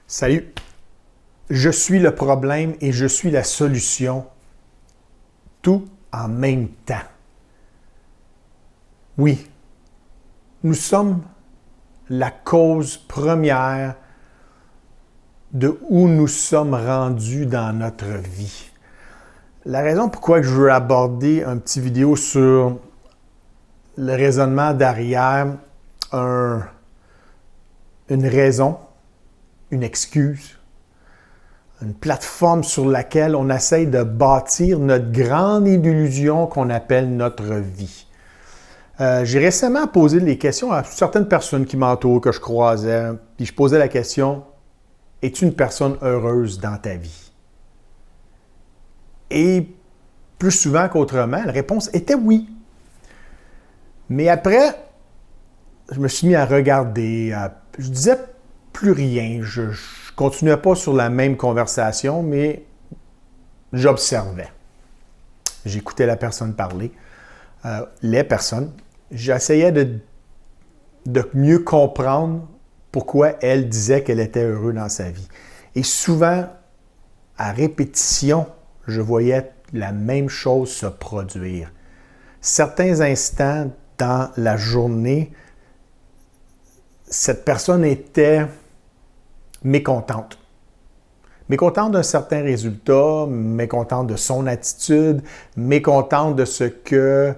Salut, je suis le problème et je suis la solution, tout en même temps. Oui, nous sommes la cause première de où nous sommes rendus dans notre vie. La raison pourquoi je veux aborder un petit vidéo sur le raisonnement derrière une raison, une excuse, une plateforme sur laquelle on essaye de bâtir notre grande illusion qu'on appelle notre vie. J'ai récemment posé des questions à certaines personnes qui m'entourent, que je croisais, puis je posais la question, es-tu une personne heureuse dans ta vie? Et plus souvent qu'autrement, la réponse était oui. Mais après, je me suis mis à regarder, je disais plus rien, je continuais pas sur la même conversation, mais j'observais. J'écoutais la personne parler, les personnes. J'essayais de mieux comprendre pourquoi elle disait qu'elle était heureuse dans sa vie. Et souvent, à répétition, je voyais la même chose se produire. Certains instants dans la journée, cette personne était mécontente. Mécontente d'un certain résultat, mécontente de son attitude, mécontente de ce que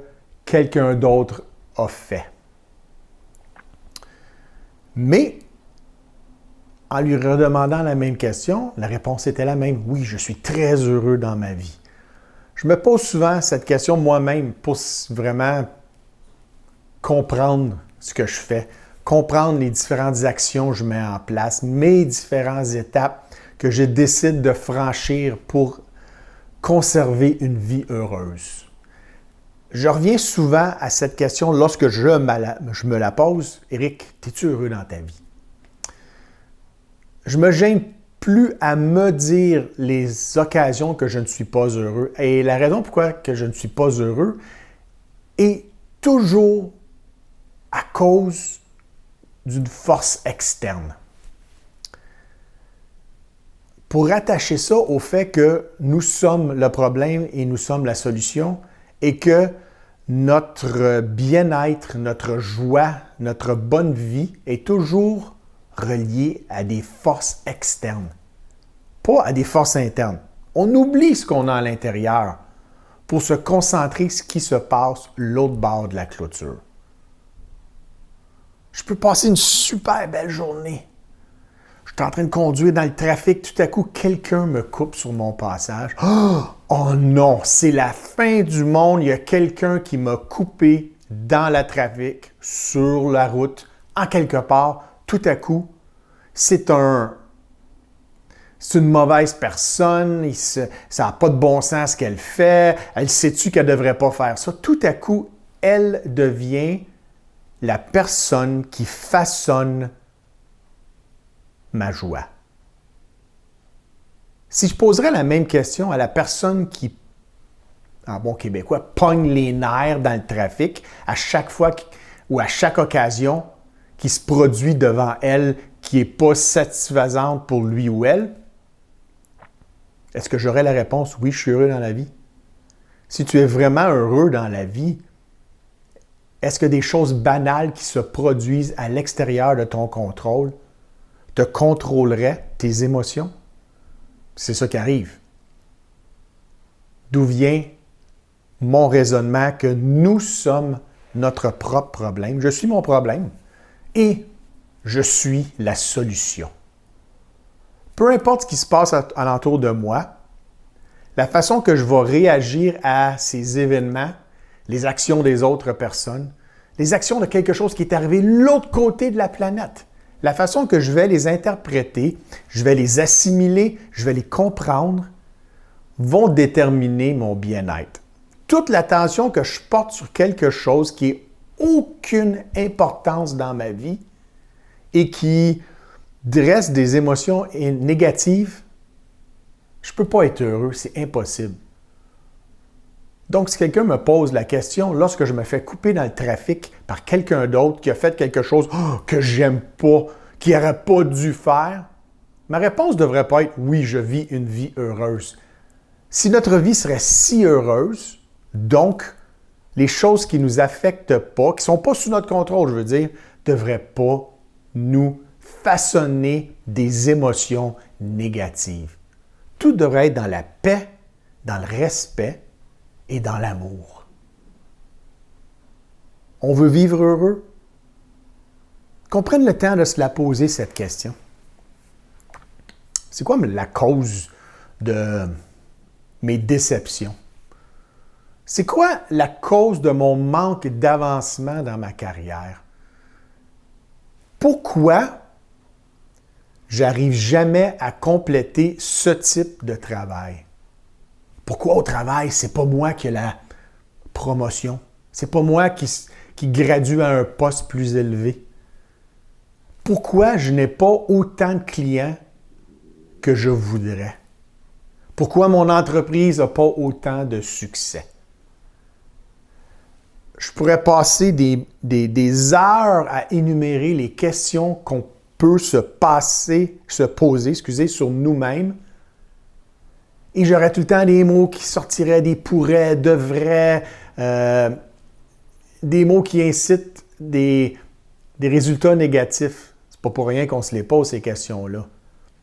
quelqu'un d'autre a fait. Mais, en lui redemandant la même question, la réponse était la même. Oui, je suis très heureux dans ma vie. Je me pose souvent cette question moi-même pour vraiment comprendre ce que je fais, comprendre les différentes actions que je mets en place, mes différentes étapes que je décide de franchir pour conserver une vie heureuse. Je reviens souvent à cette question lorsque je me la pose. Éric, es-tu heureux dans ta vie? Je me gêne plus à me dire les occasions que je ne suis pas heureux. Et la raison pourquoi que je ne suis pas heureux est toujours à cause d'une force externe. Pour rattacher ça au fait que nous sommes le problème et nous sommes la solution et que notre bien-être, notre joie, notre bonne vie est toujours reliée à des forces externes, pas à des forces internes. On oublie ce qu'on a à l'intérieur pour se concentrer sur ce qui se passe l'autre bord de la clôture. Je peux passer une super belle journée. Je suis en train de conduire dans le trafic. Tout à coup, quelqu'un me coupe sur mon passage. Oh non, c'est la fin du monde. Il y a quelqu'un qui m'a coupé dans le trafic, sur la route, en quelque part. Tout à coup, c'est une mauvaise personne. Ça n'a pas de bon sens ce qu'elle fait. Elle sait-tu qu'elle ne devrait pas faire ça? Tout à coup, elle devient la personne qui façonne ma joie. Si je poserais la même question à la personne qui, en bon québécois, pogne les nerfs dans le trafic à chaque fois ou à chaque occasion qui se produit devant elle qui n'est pas satisfaisante pour lui ou elle, est-ce que j'aurais la réponse « Oui, je suis heureux dans la vie ». Si tu es vraiment heureux dans la vie, est-ce que des choses banales qui se produisent à l'extérieur de ton contrôle te contrôleraient tes émotions? C'est ça qui arrive. D'où vient mon raisonnement que nous sommes notre propre problème. Je suis mon problème et je suis la solution. Peu importe ce qui se passe alentour de moi, la façon que je vais réagir à ces événements, les actions des autres personnes, les actions de quelque chose qui est arrivé de l'autre côté de la planète, la façon que je vais les interpréter, je vais les assimiler, je vais les comprendre, vont déterminer mon bien-être. Toute l'attention que je porte sur quelque chose qui n'a aucune importance dans ma vie et qui dresse des émotions négatives, je ne peux pas être heureux, c'est impossible. Donc, si quelqu'un me pose la question, lorsque je me fais couper dans le trafic par quelqu'un d'autre qui a fait quelque chose que j'aime pas, qui n'aurait pas dû faire, Ma réponse ne devrait pas être oui, je vis une vie heureuse. Si notre vie serait si heureuse, donc les choses qui ne nous affectent pas, qui ne sont pas sous notre contrôle, je veux dire, ne devraient pas nous façonner des émotions négatives. Tout devrait être dans la paix, dans le respect et dans l'amour. On veut vivre heureux? Qu'on prenne le temps de se la poser, cette question. C'est quoi la cause de mes déceptions? C'est quoi la cause de mon manque d'avancement dans ma carrière? Pourquoi j'arrive jamais à compléter ce type de travail? Pourquoi au travail, c'est pas moi qui ai la promotion? C'est pas moi qui gradue à un poste plus élevé? Pourquoi je n'ai pas autant de clients que je voudrais? Pourquoi mon entreprise n'a pas autant de succès? Je pourrais passer des heures à énumérer les questions qu'on peut se poser sur nous-mêmes. Et j'aurais tout le temps des mots qui sortiraient des pourraient, devraient, des mots qui incitent des résultats négatifs. C'est pas pour rien qu'on se les pose, ces questions-là.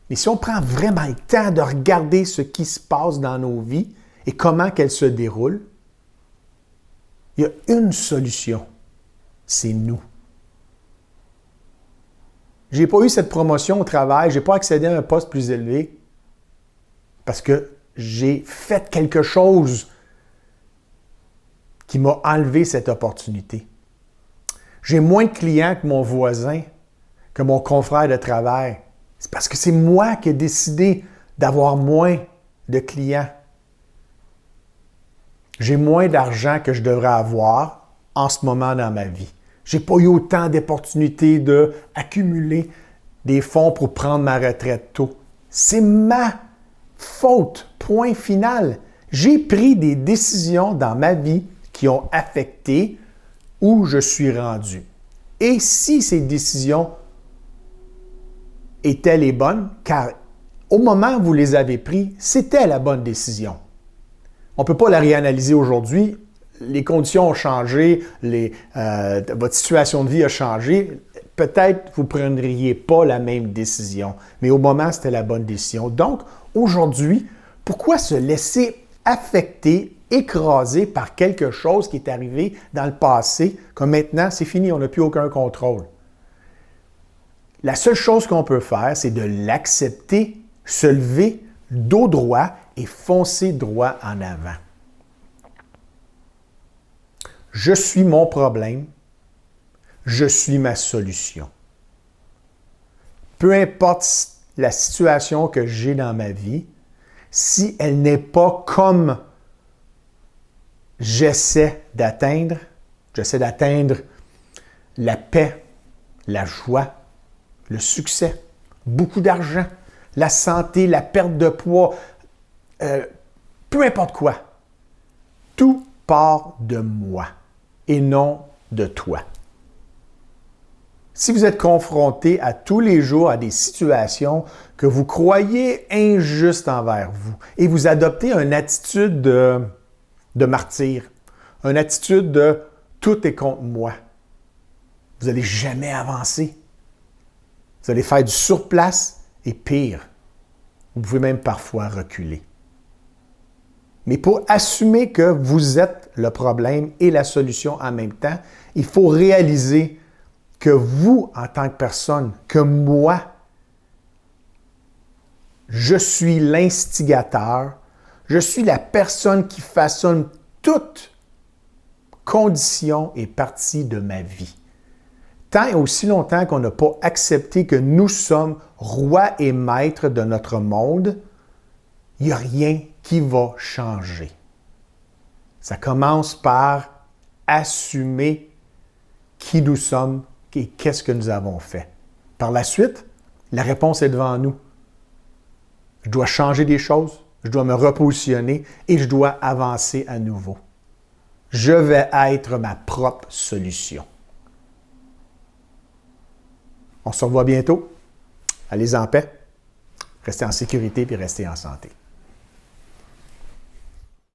Mais si on prend vraiment le temps de regarder ce qui se passe dans nos vies et comment qu'elles se déroulent, il y a une solution, c'est nous. Je n'ai pas eu cette promotion au travail, je n'ai pas accédé à un poste plus élevé parce que j'ai fait quelque chose qui m'a enlevé cette opportunité. J'ai moins de clients que mon voisin, que mon confrère de travail. C'est parce que c'est moi qui ai décidé d'avoir moins de clients. J'ai moins d'argent que je devrais avoir en ce moment dans ma vie. Je n'ai pas eu autant d'opportunités d'accumuler des fonds pour prendre ma retraite tôt. C'est ma faute, point final. J'ai pris des décisions dans ma vie qui ont affecté où je suis rendu. Et si ces décisions étaient les bonnes, car au moment où vous les avez prises, c'était la bonne décision. On ne peut pas la réanalyser aujourd'hui. Les conditions ont changé, votre situation de vie a changé. Peut-être que vous ne prendriez pas la même décision, mais au moment, c'était la bonne décision. Donc, aujourd'hui, pourquoi se laisser affecter, écraser par quelque chose qui est arrivé dans le passé, comme maintenant, c'est fini, on n'a plus aucun contrôle. La seule chose qu'on peut faire, c'est de l'accepter, se lever, dos droit et foncer droit en avant. Je suis mon problème, je suis ma solution. Peu importe la situation que j'ai dans ma vie, si elle n'est pas comme j'essaie d'atteindre la paix, la joie, le succès, beaucoup d'argent, la santé, la perte de poids, peu importe quoi. Tout part de moi et non de toi. Si vous êtes confronté à tous les jours à des situations que vous croyez injustes envers vous et vous adoptez une attitude de martyr, une attitude de « tout est contre moi », vous n'allez jamais avancer. Vous allez faire du surplace et pire, vous pouvez même parfois reculer. Mais pour assumer que vous êtes le problème et la solution en même temps, il faut réaliser que vous, en tant que personne, que moi, je suis l'instigateur, je suis la personne qui façonne toute condition et partie de ma vie. Tant et aussi longtemps qu'on n'a pas accepté que nous sommes rois et maîtres de notre monde, il n'y a rien qui va changer. Ça commence par assumer qui nous sommes et qu'est-ce que nous avons fait. Par la suite, la réponse est devant nous. Je dois changer des choses, je dois me repositionner et je dois avancer à nouveau. Je vais être ma propre solution. On se revoit bientôt. Allez en paix. restez en sécurité puis restez en santé.